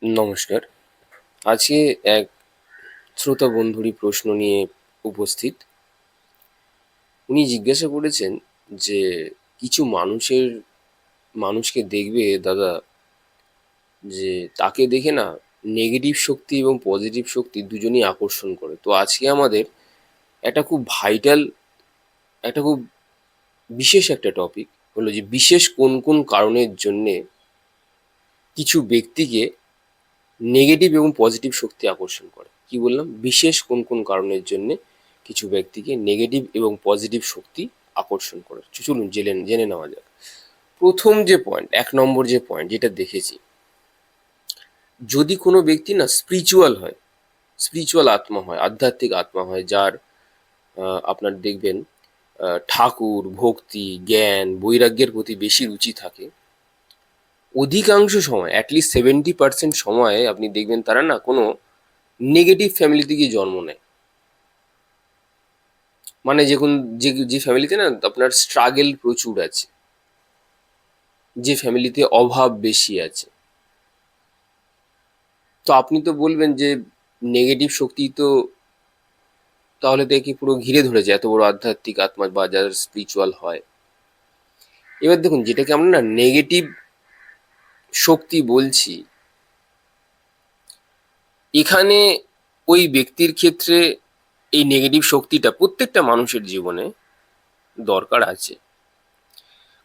নমস্কার। আজকে এক শ্রোতা বন্ধুরই প্রশ্ন নিয়ে উপস্থিত। উনি জিজ্ঞাসা করেছেন যে কিছু মানুষকে দেখবে দাদা, যে তাকে দেখে না নেগেটিভ শক্তি এবং পজিটিভ শক্তি দুজনেই আকর্ষণ করে। তো আজকে আমাদের একটা খুব ভাইটাল, একটা খুব বিশেষ একটা টপিক হলো যে বিশেষ কোন কোন কারণের জন্যে কিছু ব্যক্তিকে নেগেটিভ এবং পজিটিভ শক্তি আকর্ষণ করে। কি বললাম? বিশেষ কোন কোন কারণের জন্য কিছু ব্যক্তিকে নেগেটিভ এবং পজিটিভ শক্তি আকর্ষণ করে। চলুন জেনে জেনে নেওয়া যাক। প্রথম যে পয়েন্ট, 1 নম্বর যে পয়েন্ট যেটা দেখেছি, যদি কোনো ব্যক্তি না স্পিরিচুয়াল হয়, স্পিরিচুয়াল আত্মা হয়, আধ্যাত্মিক আত্মা হয়, যার আপনার দেখবেন ঠাকুর, ভক্তি, জ্ঞান, বৈরাগ্যের প্রতি বেশি রুচি থাকে, অধিকাংশ সময় অ্যাটলিস্ট 70% সময়ে আপনি দেখবেন তারা না কোনো নেগেটিভ ফ্যামিলি থেকে জন্ম নেয়। মানে যখন যে ফ্যামিলিতে না আপনার স্ট্রাগেল প্রচুর আছে, যে ফ্যামিলিতে অভাব বেশি আছে, তো আপনি তো বলবেন যে নেগেটিভ শক্তি তো তাহলে তো একে পুরো ঘিরে ধরেছে, এত বড় আধ্যাত্মিক আত্মা বা যারা স্পিরিচুয়াল হয়। এবার দেখুন, যেটাকে আমরা না নেগেটিভ শক্তি বলছি, এখানে ওই ব্যক্তির ক্ষেত্রে এই নেগেটিভ শক্তিটা প্রত্যেকটা মানুষের জীবনে দরকার আছে।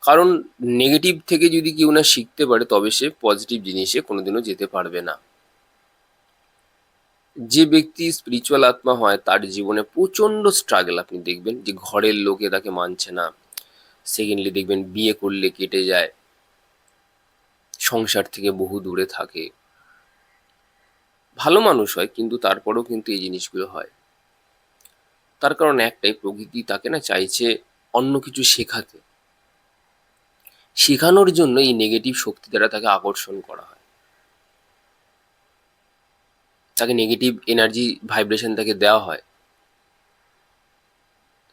কারণ নেগেটিভ থেকে যদি কেউ না শিখতে পারে, তবে সে পজিটিভ জিনিসে কোনোদিনও যেতে পারবে না। যে ব্যক্তি স্পিরিচুয়াল আত্মা হয় তার জীবনে প্রচন্ড স্ট্রাগল আপনি দেখবেন, যে ঘরের লোকে তাকে মানছে না, সেকেন্ডলি দেখবেন বিয়ে করলে কেটে যায়, সংসার থেকে বহু দূরে থাকে, ভালো মানুষ হয় কিন্তু তারপরেও কিন্তু এই জিনিসগুলো হয়। তার কারণ একটাই, প্রকৃতি তাকে না চাইছে অন্য কিছু শেখাতে, শেখানোর জন্য এই নেগেটিভ শক্তি দ্বারা তাকে আকর্ষণ করা হয়, তাকে নেগেটিভ এনার্জি ভাইব্রেশন তাকে দেওয়া হয়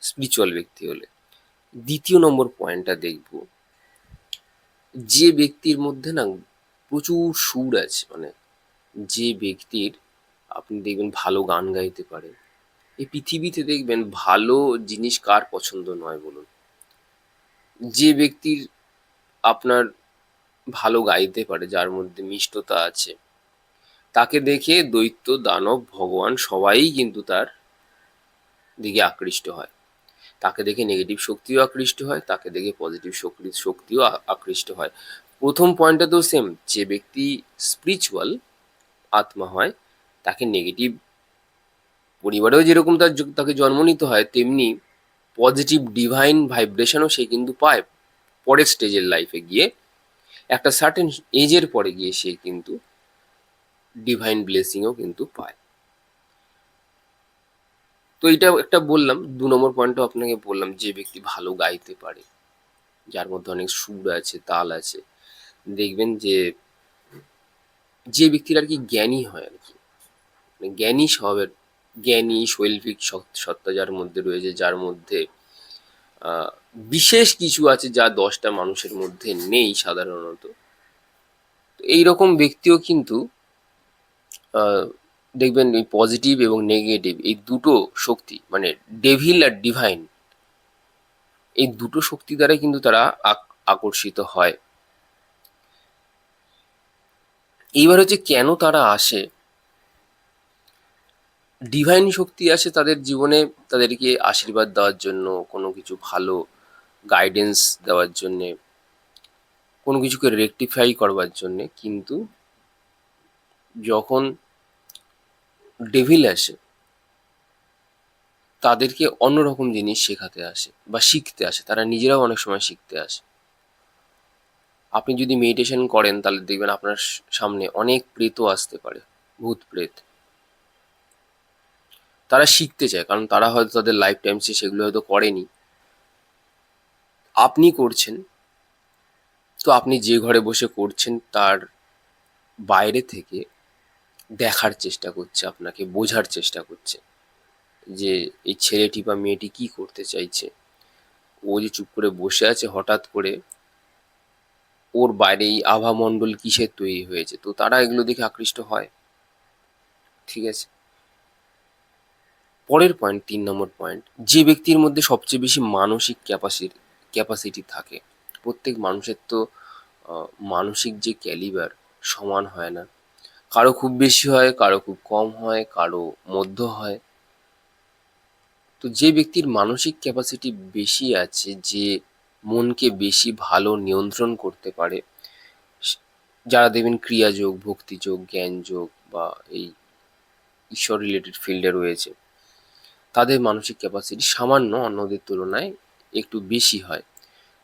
স্পিরিচুয়াল ব্যক্তি হলে। দ্বিতীয় নম্বর পয়েন্টটা দেখব, যে ব্যক্তির মধ্যে না প্রচুর সুর আছে, মানে যে ব্যক্তির আপনি দেখবেন ভালো গান গাইতে পারে। এই পৃথিবীতে দেখবেন ভালো জিনিস কার পছন্দ নয় বলুন? যে ব্যক্তির আপনার ভালো গাইতে পারে, যার মধ্যে মিষ্টতা আছে, তাকে দেখে দৈত্য, দানব, ভগবান সবাই কিন্তু তার দিকে আকৃষ্ট হয়। তাকে দেখে নেগেটিভ শক্তিও আকৃষ্ট হয়, তাকে দেখে পজিটিভ শক্তিও আকৃষ্ট হয়। প্রথম পয়েন্টটাতেও সেম, যে ব্যক্তি স্পিরিচুয়াল আত্মা হয় তাকে নেগেটিভ পরিবারেও যেরকম তাকে জন্ম নিতে হয়, তেমনি পজিটিভ ডিভাইন ভাইব্রেশনও সে কিন্তু পায় পরের স্টেজের লাইফে গিয়ে। একটা সার্টেন এজের পরে গিয়ে সে কিন্তু ডিভাইন ব্লেসিংও কিন্তু পায়। তো এটা একটা বললাম। 2 নম্বর পয়েন্টও আপনাকে বললাম, যে ব্যক্তি ভালো গাইতে পারে, যার মধ্যে অনেক সুর আছে, তাল আছে, দেখবেন যে যে ব্যক্তির আর কি জ্ঞানী হয় আর কি, মানে জ্ঞানী স্বভাবের, জ্ঞানী শৈল্পিক সত্তা যার মধ্যে রয়েছে, যার মধ্যে আহ, বিশেষ কিছু আছে যা 10টা মানুষের মধ্যে নেই সাধারণত। তো এইরকম ব্যক্তিও কিন্তু আহ, দেখবেন এই পজিটিভ এবং নেগেটিভ এই দুটো শক্তি, মানে ডেভিল আর ডিভাইন, এই দুটো শক্তি দ্বারাই কিন্তু তারা আকর্ষিত হয়। এইবার হচ্ছে কেন তারা আসে। ডিভাইন শক্তি আসে তাদের জীবনে তাদেরকে আশীর্বাদ দেওয়ার জন্য, কোনো কিছু ভালো গাইডেন্স দেওয়ার জন্যে, কোনো কিছুকে রেকটিফাই করবার জন্যে। কিন্তু যখন ডেভিল আসে, তাদেরকে অন্যরকম জিনিস শেখাতে আসে বা শিখতে আসে, তারা নিজেরাও অনেক সময় শিখতে আসে। আপনি যদি মেডিটেশন করেন তাহলে দেখবেন আপনার সামনে অনেক প্রেতও আসতে পারে, ভূত প্রেত। তারা শিখতে চায়, কারণ তারা হয়তো তাদের লাইফ টাইমসে সেগুলো হয়তো করেনি, আপনি করছেন। তো আপনি যে ঘরে বসে করছেন তার বাইরে থেকে দেখার চেষ্টা করছে, আপনাকে বোঝার চেষ্টা করছে যে এই ছেলেটি বা মেয়েটি কি করতে চাইছে। ও যে চুপ করে বসে আছে, হঠাৎ করে ওর বাইরে এই আভামণ্ডল কিসের তৈরি হয়েছে, তো তারা এগুলো দেখে আকৃষ্ট হয়। ঠিক আছে, পরের পয়েন্ট, 3 নম্বর পয়েন্ট, যে ব্যক্তির মধ্যে সবচেয়ে বেশি মানসিক ক্যাপাসিটি থাকে। প্রত্যেক মানুষের তো মানসিক যে ক্যালিবার সমান হয় না, কারো খুব বেশি হয়, কারো খুব কম হয়, কারো মধ্য হয়। তো যে ব্যক্তির মানসিক ক্যাপাসিটি বেশি আছে, যে মনকে বেশি ভালো নিয়ন্ত্রণ করতে পারে, যারা দেখবেন ক্রিয়াযোগ, ভক্তিযোগ, জ্ঞানযোগ বা এই ঈশ্বর রিলেটেড ফিল্ডে রয়েছে, তাদের মানসিক ক্যাপাসিটি সামান্য অন্যদের তুলনায় একটু বেশি হয়।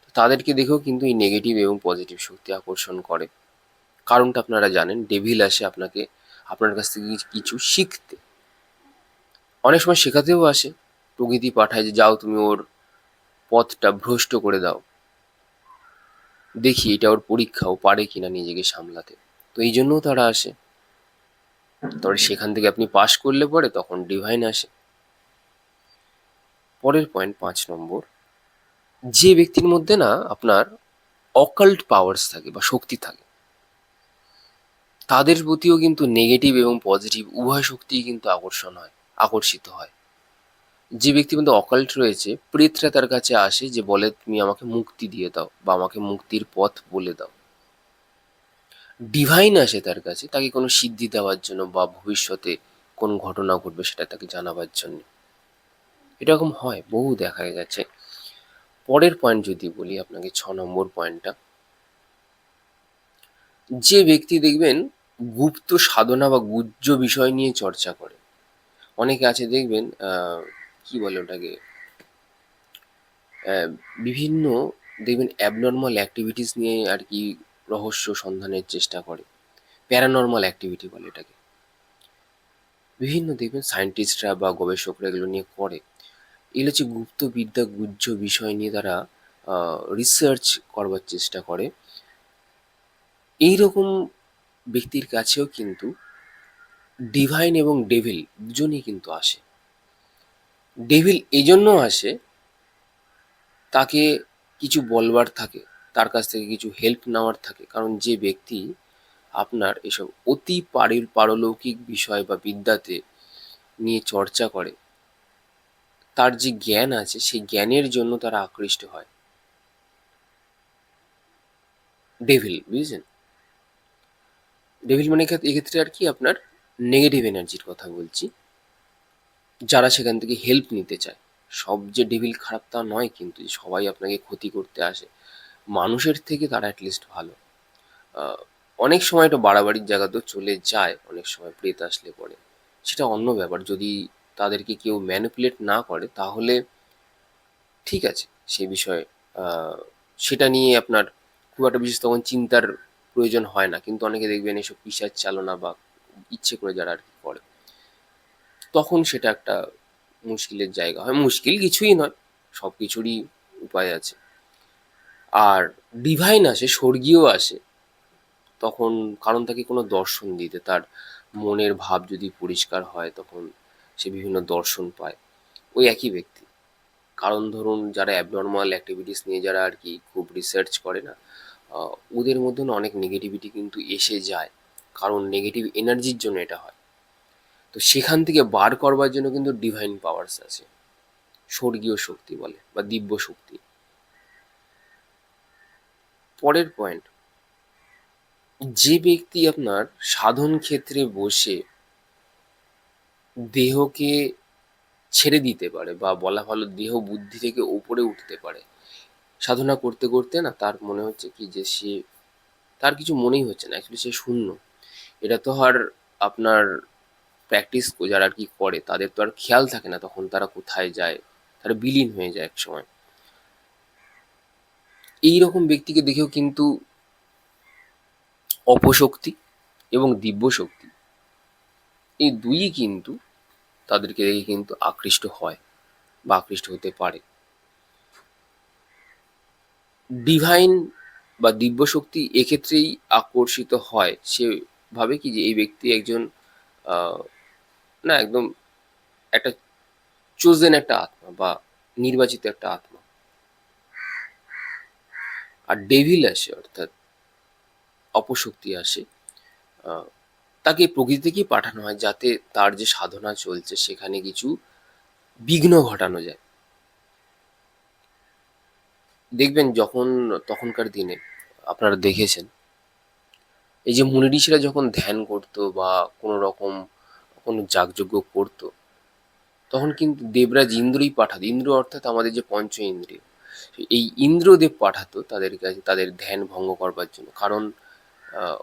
তো তাদেরকে দেখেও কিন্তু এই নেগেটিভ এবং পজিটিভ শক্তি আকর্ষণ করে। কারণটা আপনারা জানেন, ডেভিল আসে আপনার কাছ থেকে কিছু শিখতে, অনেক সময় শেখাতেও আসে। প্রকৃতি পাঠায় যে যাও তুমি ওর পথটা ভ্রষ্ট করে দাও, দেখি এটা ওর পরীক্ষা, ও পারে কিনা নিজেকে সামলাতে। তো এই জন্যও তারা আসে। তবে সেখান থেকে আপনি পাশ করলে পরে তখন ডিভাইন আসে। পরের পয়েন্ট, 5 নম্বর, যে ব্যক্তির মধ্যে না আপনার অকাল্ট পাওয়ার্স থাকে বা শক্তি থাকে, তাদের প্রতিও কিন্তু নেগেটিভ এবং পজিটিভ উভয় শক্তিই কিন্তু আকর্ষিত হয়। যে ব্যক্তির মধ্যে অকাল্ট রয়েছে, প্রেতরা তার কাছে আসে, যে বলে তুমি আমাকে মুক্তি দিয়ে দাও বা আমাকে মুক্তির পথ বলে দাও। ডিভাইন আসে তার কাছে তাকে কোনো সিদ্ধি দেওয়ার জন্য বা ভবিষ্যতে কোন ঘটনা ঘটবে সেটা তাকে জানাবার জন্য। এরকম হয়, বহু দেখা গেছে। পরের পয়েন্ট যদি বলি আপনাকে, 6 নম্বর পয়েন্টটা, যে ব্যক্তি দেখবেন গুপ্ত সাধনা বা গুহ্য বিষয় নিয়ে চর্চা করে। অনেকে আছে দেখবেন কি বলে ওটাকে, আহ, বিভিন্ন দেখবেন অ্যাবনর্মাল অ্যাক্টিভিটিস নিয়ে আর কি রহস্য সন্ধানের চেষ্টা করে। প্যারানর্মাল অ্যাক্টিভিটি বলে এটাকে। বিভিন্ন দেখবেন সায়েন্টিস্টরা বা গবেষকরা এগুলো নিয়ে করে। এগুলো হচ্ছে গুপ্ত বিদ্যা, গুহ্য বিষয় নিয়ে তারা রিসার্চ করবার চেষ্টা করে। এইরকম ব্যক্তির কাছেও কিন্তু ডিভাইন এবং ডেভিল দুজনেই কিন্তু আসে। ডেভিল এই জন্য আসে, তাকে কিছু বলবার থাকে, তার কাছ থেকে কিছু হেল্প নেওয়ার থাকে। কারণ যে ব্যক্তি আপনার এসব অতি পারলৌকিক বিষয় বা বিদ্যাতে নিয়ে চর্চা করে, তার যে জ্ঞান আছে সেই জ্ঞানের জন্য তারা আকৃষ্ট হয়। ডেভিল, বুঝেছেন? ডেভিল মানে এক্ষেত্রে আর কি আপনার নেগেটিভ এনার্জির কথা বলছি, যারা সেখান থেকে হেল্প নিতে চায়। সব যে ডেভিল খারাপ তা নয়, কিন্তু সবাই আপনাকে ক্ষতি করতে আসে। মানুষের থেকে তারা অ্যাটলিস্ট ভালো। আহ, অনেক সময় এটা বাড়াবাড়ির জায়গাতেও চলে যায়, অনেক সময় প্রেত আসলে পরে, সেটা অন্য ব্যাপার। যদি তাদেরকে কেউ ম্যানিপুলেট না করে তাহলে ঠিক আছে সে বিষয়ে। আহ, সেটা নিয়ে আপনার খুব একটা বিশেষ তখন চিন্তার প্রয়োজন হয় না। কিন্তু অনেকে দেখবেন এসব পিশাচ চালনা বা ইচ্ছে করে যারা আর কি করে, তখন সেটা একটা মুশকিলের জায়গা হয়। মুশকিল কিছুই নয়, সব কিছুরই উপায় আছে। আর ডিভাইন আসে, স্বর্গীয় আসে তখন, কারণ তাকে কোনো দর্শন দিতে, তার মনের ভাব যদি পরিষ্কার হয় তখন সে বিভিন্ন দর্শন পায়। ওই একই ব্যক্তি। কারণ ধরুন যারা অ্যাবনর্মাল অ্যাক্টিভিটিস নিয়ে যারা আর কি খুব রিসার্চ করে না, ওদের মধ্যে না অনেক নেগেটিভিটি কিন্তু এসে যায়, কারণ নেগেটিভ এনার্জির জন্য এটা হয়। তো সেখান থেকে বার করবার জন্য কিন্তু ডিভাইন পাওয়ার্স আছে, স্বর্গীয় শক্তি বলে বা দিব্য শক্তি। পরের পয়েন্ট, যে ব্যক্তি আপনার সাধন ক্ষেত্রে বসে দেহকে ছেড়ে দিতে পারে, বা বলা ভালো দেহ বুদ্ধি থেকে উপরে উঠতে পারে, সাধনা করতে করতে না তার মনে হচ্ছে কি যে তার কিছু মনেই হচ্ছে না, অ্যাকচুয়ালি সে শূন্য। এটা তো আর আপনার প্র্যাকটিস যারা আর কি করে তাদের তো আর খেয়াল থাকে না তখন তারা কোথায় যায়, তারা বিলীন হয়ে যায় এক সময়। এইরকম ব্যক্তিকে দেখেও কিন্তু অপশক্তি এবং দিব্য শক্তি, এই দুইই কিন্তু তাদেরকে দেখে কিন্তু আকৃষ্ট হয় বা আকৃষ্ট হতে পারে। ডিভাইন বা দিব্য শক্তি এক্ষেত্রেই আকর্ষিত হয়, সে ভাবে কি যে এই ব্যক্তি একজন আহ, না একদম একটা চোজেন একটা আত্মা বা নির্বাচিত একটা আত্মা। আর ডেভিল আসে, অর্থাৎ অপশক্তি আসে, তাকে প্রকৃতি থেকেই পাঠানো হয় যাতে তার যে সাধনা চলছে সেখানে কিছু বিঘ্ন ঘটানো যায়। দেখবেন যখন তখনকার দিনে আপনারা দেখেছেন, এই যে মুনি ঋষিরা যখন ধ্যান করতো বা কোনো রকম কোনো যাগযজ্ঞ করতো, তখন কিন্তু দেবরাজ ইন্দ্রই পাঠাতো। ইন্দ্র অর্থাৎ আমাদের যে পঞ্চ ইন্দ্রিয়, এই ইন্দ্রদেব পাঠাতো তাদের কাছে তাদের ধ্যান ভঙ্গ করবার জন্য। কারণ আহ,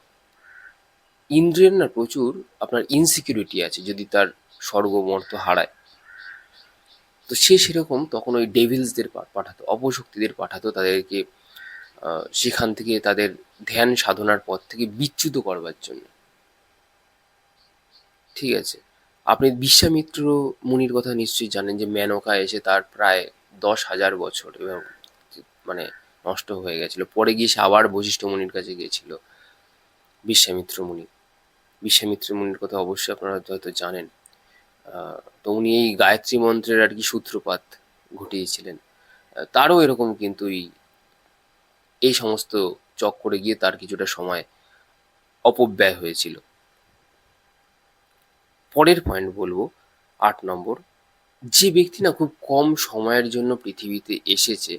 ইন্দ্রের না প্রচুর আপনার ইনসিকিউরিটি আছে যদি তার স্বর্গমর্ত হারায়। তো সে সেরকম তখন ওই ডেভিলসদের পাঠাতো, অপশক্তিদের পাঠাতো তাদেরকে সেখান থেকে তাদের ধ্যান সাধনার পথ থেকে বিচ্যুত করবার জন্য। ঠিক আছে, আপনি বিশ্বামিত্র মুনির কথা নিশ্চয়ই জানেন, যে মেনকা এসে তার প্রায় 10,000 বছর এবং মানে নষ্ট হয়ে গেছিল। পরে গিয়ে সে আবার বশিষ্ঠ মুনির কাছে গিয়েছিল, বিশ্বামিত্র মুনি। বিশ্বামিত্র মুনির কথা অবশ্যই আপনারা হয়তো জানেন। তো উনি এই গায়ত্রী মন্ত্রের আর কি সূত্রপাত ঘটিয়েছিলেন। তারও এরকম কিন্তু এই সমস্ত চক্করে গিয়ে তার কিছুটা সময় অপব্যয় হয়েছিল। পরের পয়েন্ট বলবো, 8 নম্বর, যে ব্যক্তি না খুব কম সময়ের জন্য পৃথিবীতে এসেছে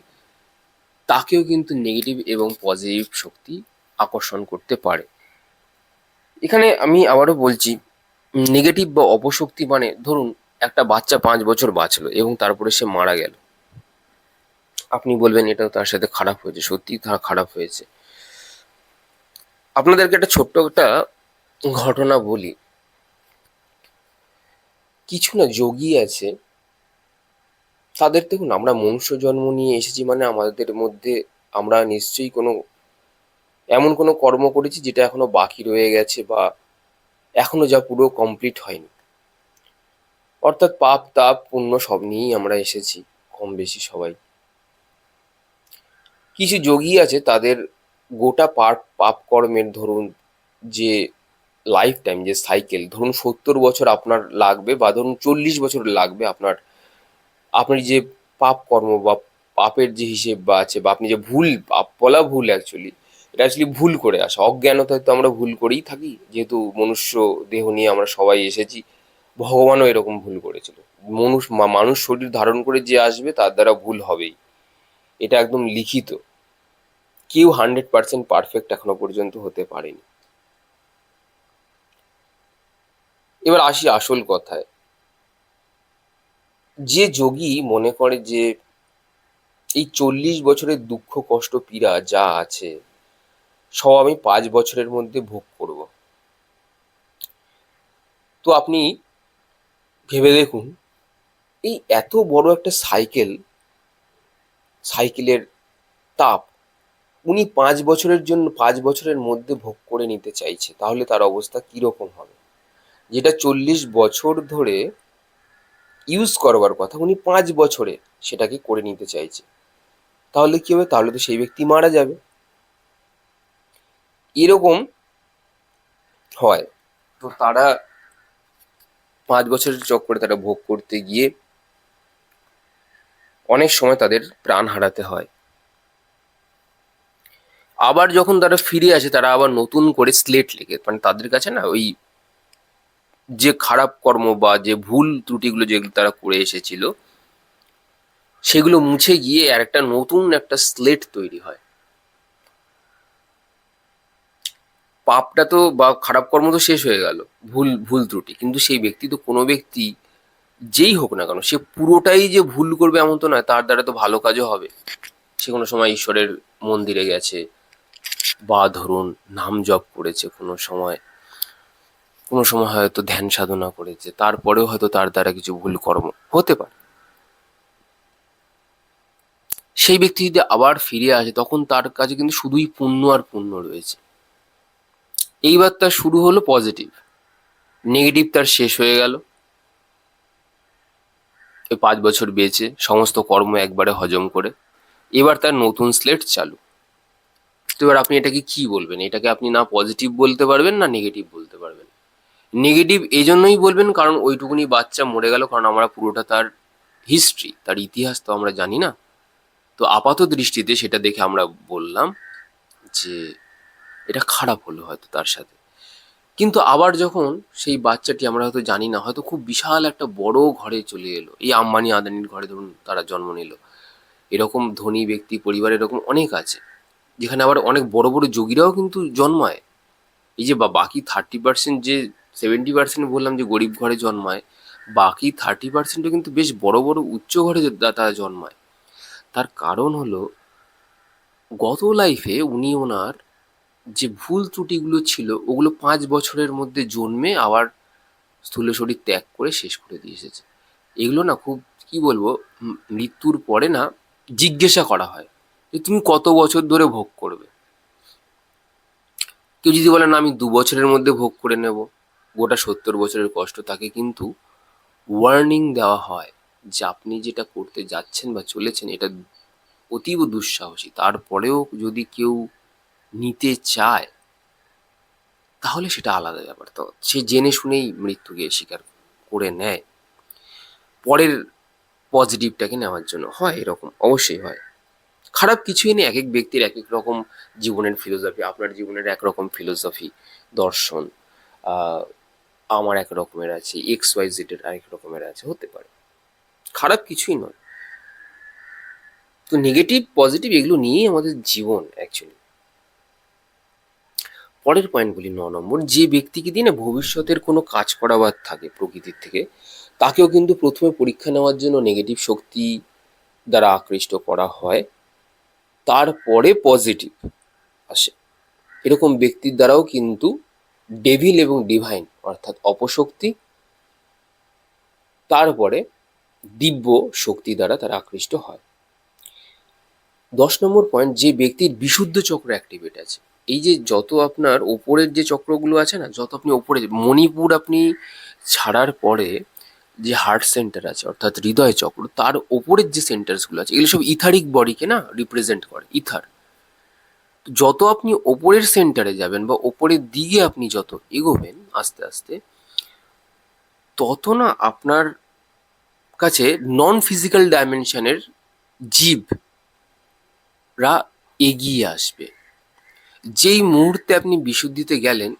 তাকেও কিন্তু নেগেটিভ এবং পজিটিভ শক্তি আকর্ষণ করতে পারে। এখানে আমি আবারও বলছি, নেগেটিভ বা অপশক্তি মানে ধরুন একটা বাচ্চা 5 বছর বাঁচলো এবং তারপরে সে মারা গেল। আপনি বলবেন এটাও তার সাথে খারাপ হয়েছে, সত্যি তার খারাপ হয়েছে। আপনাদেরকে একটা ছোট্ট একটা ঘটনা বলি। কিছু না যোগী আছে, তাদের দেখুন, আমরা মনুষ্য জন্ম নিয়ে এসেছি মানে আমাদের মধ্যে আমরা নিশ্চয়ই কোনো এমন কোনো কর্ম করেছি যেটা এখনো বাকি রয়ে গেছে বা এখনো যা পুরো কমপ্লিট হয়নি। অর্থাৎ পাপ তাপ পুণ্য সব নিয়েই আমরা এসেছি, কম বেশি সবাই। কিছু যোগী আছে তাদের গোটা পাপ কর্মের ধরুন যে লাইফ টাইম, যে সাইকেল, ধরুন 70 বছর আপনার লাগবে বা ধরুন 40 বছর লাগবে আপনার আপনি যে পাপ কর্ম বা পাপের যে হিসেব বা আছে, বা আপনি যে ভুল, পাপ বলা ভুল অ্যাকচুয়ালি, এটা অ্যাকচুয়ালি ভুল করে আসা, অজ্ঞানতায় তো আমরা ভুল করেই থাকি, যেহেতু মনুষ্য দেহ নিয়ে আমরা সবাই এসেছি। ভগবানও এরকম ভুল করেছিল। মানুষ শরীর ধারণ করে যে আসবে তার দ্বারা ভুল হবেই, এটা একদম লিখিত। কেউ 100% পারফেক্ট এখনো পর্যন্ত হতে পারেনি। এবার আসি আসল কথায়। যে যোগী মনে করে যে এই 40 বছরের দুঃখ কষ্ট পীড়া যা আছে সব আমি 5 বছরের মধ্যে ভোগ করব, তো আপনি ভেবে দেখুন, এই এত বড় একটা সাইকেলের তাপ উনি 5 বছরের জন্য 5 বছরের মধ্যে ভোগ করে নিতে চাইছে, তাহলে তার অবস্থা কিরকম হবে? যেটা 40 বছর ধরে ইউজ করবার কথা উনি 5 বছরে সেটাকে করে নিতে চাইছে, তাহলে কি হবে? তাহলে তো সেই ব্যক্তি মারা যাবে। এরকম হয়। তো তারা 5 বছরের চক্করে তারা ভোগ করতে গিয়ে অনেক সময় তাদের প্রাণ হারাতে হয়। আবার যখন তারা ফিরে আসে তারা আবার নতুন করে স্লেট লেখে, মানে তাদের কাছে না ওই যে খারাপ কর্ম বা যে ভুল ত্রুটিগুলো যেগুলো তারা করে এসেছিল সেগুলো মুছে গিয়ে আর একটা নতুন একটা স্লেট তৈরি হয়। পাপটা তো বা খারাপ কর্ম তো শেষ হয়ে গেল, ভুল ভুল ত্রুটি, কিন্তু সেই ব্যক্তি তো, কোনো ব্যক্তি যেই হোক না কেন, সে পুরোটাই যে ভুল করবে এমন তো নয়, তার দ্বারা তো ভালো কাজও হবে। সে কোনো সময় ঈশ্বরের মন্দিরে গেছে বা ধরুন নাম জপ করেছে, কোনো সময় হয়তো ধ্যান সাধনা করেছে, তারপরেও হয়তো তার দ্বারা কিছু ভুল কর্ম হতে পারে। সেই ব্যক্তি যদি আবার ফিরে আসে তখন তার কাছে কিন্তু শুধুই পুণ্য আর পুণ্য রয়েছে। এইবার তার শুরু হলো পজিটিভ, নেগেটিভ তার শেষ হয়ে গেল। ওই 5 বছর বেঁচে সমস্ত কর্ম একবারে হজম করে এবার তার নতুন স্লেট চালু। তো এবার আপনি এটাকে কি বলবেন? এটাকে আপনি না পজিটিভ বলতে পারবেন না নেগেটিভ বলতে পারবেন। নেগেটিভ এই জন্যই বলবেন কারণ ওইটুকুনি বাচ্চা মরে গেল, কারণ আমরা পুরোটা তার হিস্ট্রি, তার ইতিহাস তো আমরা জানি না। তো আপাত দৃষ্টিতে সেটা দেখে আমরা বললাম যে এটা খারাপ হলো হয়তো তার সাথে। কিন্তু আবার যখন সেই বাচ্চাটি, আমরা হয়তো জানি না, হয়তো খুব বিশাল একটা বড় ঘরে চলে এলো, এই আম্বানি আদানির ঘরে ধরুন তারা জন্ম নিল, এরকম ধনী ব্যক্তি পরিবার এরকম অনেক আছে, যেখানে আবার অনেক বড় বড় যোগীরাও কিন্তু জন্মায়। এই যে বাকি 30%, যে 70% বললাম যে গরিব ঘরে জন্মায়, বাকি 30%ও কিন্তু বেশ বড় বড় উচ্চ ঘরে তারা জন্মায়। তার কারণ হলো গত লাইফে উনি ওনার যে ভুল ত্রুটিগুলো ছিল ওগুলো 5 বছরের মধ্যে জন্মে আবার স্থূল শরীর ত্যাগ করে শেষ করে দিয়ে এসেছে। এগুলো না খুব, কি বলবো, মৃত্যুর পরে না জিজ্ঞাসা করা হয় যে তুমি কত বছর ধরে ভোগ করবে। কেউ যদি বলে না আমি 2 বছরের মধ্যে ভোগ করে নেব গোটা 70 বছরের কষ্ট, তাকে কিন্তু ওয়ার্নিং দেওয়া হয় যে আপনি যেটা করতে যাচ্ছেন বা চলেছেন এটা অতীব দুঃসাহসী। তারপরেও যদি কেউ নিতে চায় তাহলে সেটা আলাদা ব্যাপার, তো সে জেনে শুনেই মৃত্যুকে স্বীকার করে নেয় পরের পজিটিভটাকে নেওয়ার জন্য। হয় এরকম, অবশ্যই হয়। খারাপ কিছুই নেই, এক এক ব্যক্তির এক এক রকম জীবনের ফিলোসফি, আপনার জীবনের একরকম ফিলোসফি, দর্শন, আহ, আমার এক রকমের আছে, XYZ এর আরেক রকমের আছে, হতে পারে, খারাপ কিছুই নয়। তো নেগেটিভ পজিটিভ এগুলো নিয়েই আমাদের জীবন অ্যাকচুয়ালি। পরের পয়েন্টগুলি 9 নম্বর, যে ব্যক্তিকে দিয়ে না ভবিষ্যতের কোনো কাজ করাবার থাকে প্রকৃতির থেকে, তাকেও কিন্তু প্রথমে পরীক্ষা নেওয়ার জন্য নেগেটিভ শক্তি দ্বারা আকৃষ্ট করা হয়, তারপরে পজিটিভ আসে। এরকম ব্যক্তির দ্বারাও কিন্তু ডেভিল এবং ডিভাইন অর্থাৎ অপশক্তি, তারপরে দিব্য শক্তি দ্বারা তারা আকৃষ্ট হয়। 10 নম্বর পয়েন্ট, যে ব্যক্তির বিশুদ্ধ চক্র অ্যাক্টিভেট আছে। এই যে যত আপনার ওপরের যে চক্রগুলো আছে না, যত আপনি ওপরে মণিপুর আপনি ছাড়ার পরে যে হার্ট সেন্টার আছে অর্থাৎ হৃদয় চক্র, তার ওপরের যে সেন্টারসগুলো আছে এগুলো সব ইথারিক বডিকে না রিপ্রেজেন্ট করে, ইথার। যত আপনি ওপরের সেন্টারে যাবেন বা ওপরের দিকে আপনি যত এগোবেন আস্তে আস্তে, তত না আপনার কাছে নন ফিজিক্যাল ডাইমেনশনের জীবরা এগিয়ে আসবে। যেই মুহূর্তে আপনি বিশুদ্ধিতে গেলেন,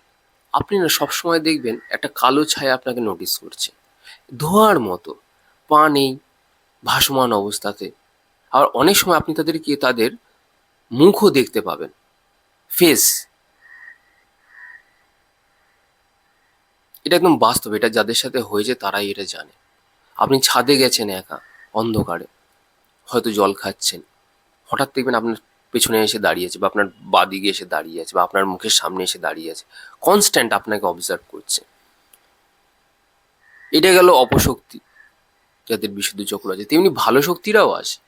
আপনি না সবসময় দেখবেন একটা কালো ছায়া আপনাকে নোটিস করছে, ধোঁয়ার মতো, পা নেই, ভাসমান অবস্থাতে। আর অনেক সময় আপনি তাদেরকে তাদের মুখও দেখতে পাবেন, ফেস। এটা একদম বাস্তব, এটা যাদের সাথে হয়েছে তারাই এটা জানে। আপনি ছাদে গেছেন একা অন্ধকারে, হয়তো জল খাচ্ছেন, হঠাৎ দেখবেন আপনার পেছনে এসে দাঁড়িয়ে আছে বা আপনার বাদিকে এসে দাঁড়িয়ে আছে বা আপনার মুখের সামনে এসে দাঁড়িয়ে আছে, কনস্ট্যান্ট আপনাকে অবজার্ভ করছে। এটা গেল অপশক্তি, যাদের বিশুদ্ধ চক্র আছে। তেমনি ভালো শক্তিরাও আসে,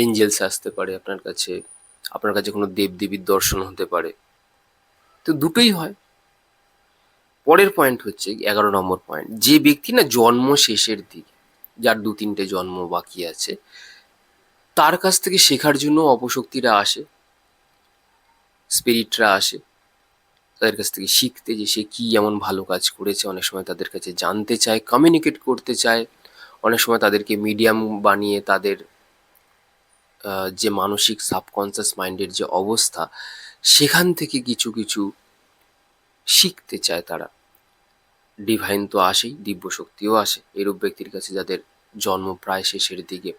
এঞ্জেলস আসতে পারে আপনার কাছে, আপনার কাছে কোনো দেবদেবীর দর্শন হতে পারে, তো দুটোই হয়। পরের পয়েন্ট হচ্ছে 11 নম্বর পয়েন্ট, যে ব্যক্তি না জন্ম শেষের দিকে, যার 2-3টে জন্ম বাকি আছে, তার কাছ থেকে শেখার জন্য অপশক্তিরা আসে, স্পিরিটরা আসে তাদের কাছ থেকে শিখতে, যে সে কি এমন ভালো কাজ করেছে। অনেক সময় তাদের কাছে জানতে চায়, কমিউনিকেট করতে চায়, অনেক সময় তাদেরকে মিডিয়াম বানিয়ে তাদের যে মানসিক সাবকনসিয়াস মাইন্ডের যে অবস্থা, সেখান থেকে কিছু কিছু শিখতে চায় তারা। ডিভাইন তো আসেই, দিব্য শক্তিও আসে এরূপ ব্যক্তির কাছে যাদের জন্ম প্রায় শেষের দিকে।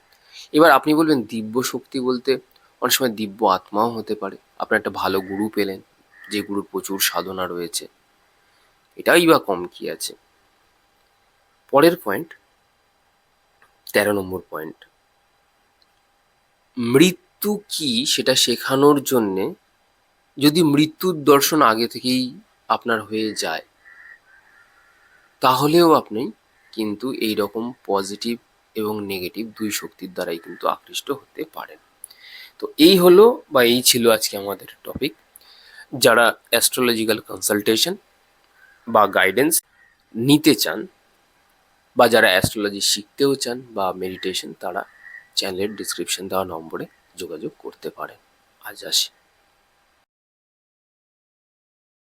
এবার আপনি বলবেন দিব্য শক্তি বলতে অনেক সময় দিব্য আত্মাও হতে পারে, আপনার একটা ভালো গুরু পেলেন, যে গুরুর প্রচুর সাধনা রয়েছে, এটাই বা কম কি আছে। পরের পয়েন্ট 13 নম্বর পয়েন্ট, মৃত্যু কি সেটা শেখানোর জন্যে যদি মৃত্যুর দর্শন আগে থেকেই আপনার হয়ে যায়, তাহলেও আপনি কিন্তু এই রকম পজিটিভ এবং নেগেটিভ দুই শক্তির দ্বারাই কিন্তু আকৃষ্ট হতে পারেন। তো এই হলো বা এই ছিল আজকে আমাদের টপিক। যারা অ্যাস্ট্রোলজিক্যাল কনসালটেশন বা গাইডেন্স নিতে চান বা যারা অ্যাস্ট্রোলজি শিখতেও চান বা মেডিটেশন, তারা চ্যানেলের ডিসক্রিপশন দেওয়া নম্বরে যোগাযোগ করতে পারেন। আজ আসি।